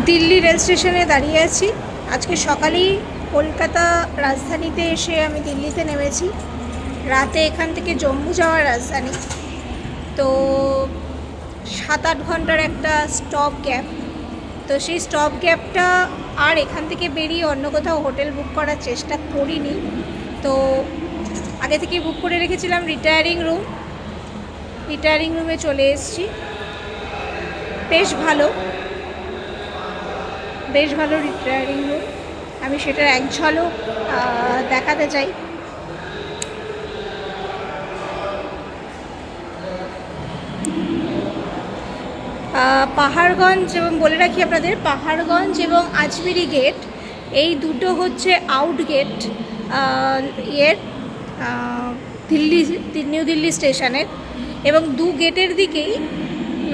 Delhi rail স্টেশনে দাঁড়িয়ে আছি। আজকে সকালেই কলকাতা রাজধানীতে এসে আমি দিল্লিতে নেমেছি। রাতে এখান থেকে জম্মু যাওয়ার রাজধানী, তো 7-8 ঘন্টার একটা স্টপ গ্যাপ। তো সেই স্টপ গ্যাপটা আর এখান থেকে বেরিয়ে অন্য কোথাও হোটেল বুক করার চেষ্টা করিনি। তো আগে থেকে বুক করে রেখেছিলাম রিটায়ারিং রুমে চলে এসেছি। বেশ ভালো রিটায়ারিং রুম। আমি সেটার এক ঝলক দেখাতে চাই। পাহাড়গঞ্জ, এবং বলে রাখি আপনাদের, পাহাড়গঞ্জ এবং আজমিরি গেট এই দুটো হচ্ছে আউট গেট নিউ দিল্লি স্টেশনের, এবং দু গেটের দিকেই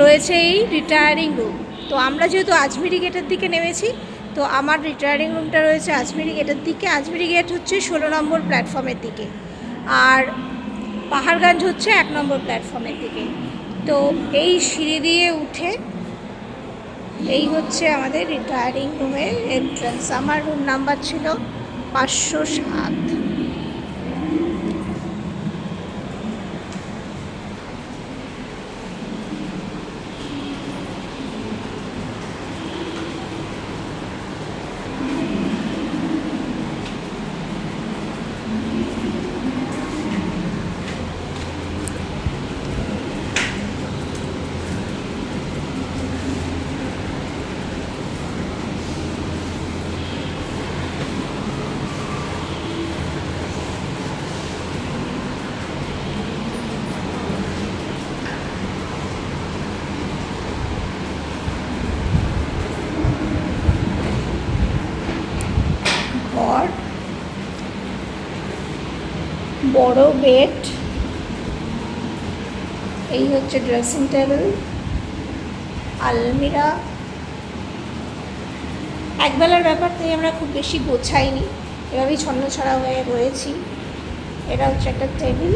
রয়েছে এই রিটায়ারিং রুম। তো আমরা যেহেতু আজমিরি গেটের দিকে নেমেছি, তো আমার রিটায়ারিং রুমটা রয়েছে আজমিরি গেটের দিকে। আজমিরি গেট হচ্ছে 16 নম্বর প্ল্যাটফর্মের দিকে, আর পাহাড়গঞ্জ হচ্ছে 1 নম্বর প্ল্যাটফর্মের দিকে। তো এই সিঁড়ি দিয়ে উঠে এই হচ্ছে আমাদের রিটায়ারিং রুমের এন্ট্রান্স। আমার রুম নাম্বার ছিল 507। বড় বেড, এই হচ্ছে ড্রেসিং টেবিল, আলমিরা। একবেলার ব্যাপার, তাই আমরা খুব বেশি গোছাইনি, এভাবেই ছন্নছাড়া হয়ে রয়েছি। এটা হচ্ছে একটা টেবিল।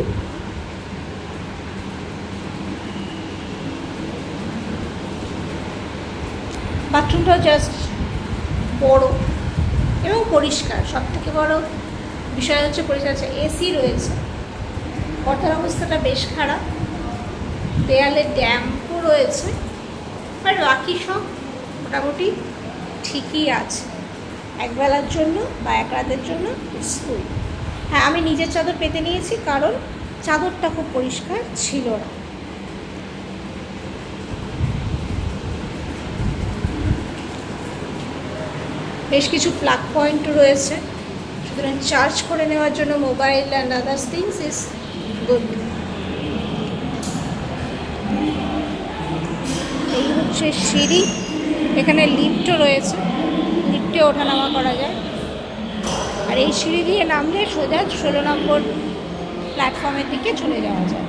বাথরুমটাও জাস্ট বড় এবং পরিষ্কার। সব থেকে বড় বিষয় হচ্ছে পরিষ্কার। এসি রয়েছে, পর্দার অবস্থাটা বেশ খারাপ, দেয়ালে ড্যাম্পও রয়েছে, আর বাকি সব মোটামুটি ঠিকই আছে একবেলার জন্য বা এক রাতের জন্য। স্কুল, হ্যাঁ, আমি নিজের চাদর পেতে নিয়েছি, কারণ চাদরটা খুব পরিষ্কার ছিল না। বেশ কিছু প্লাগ পয়েন্ট রয়েছে, সুতরাং চার্জ করে নেওয়ার জন্য mobile and others things is good. এই হচ্ছে সিঁড়ি, এখানে লিফটও রয়েছে, লিফটে ওঠানামা করা যায়। আর এই সিঁড়ি দিয়ে নামলে সোজা 16 নম্বর প্ল্যাটফর্মের দিকে চলে যাওয়া যায়।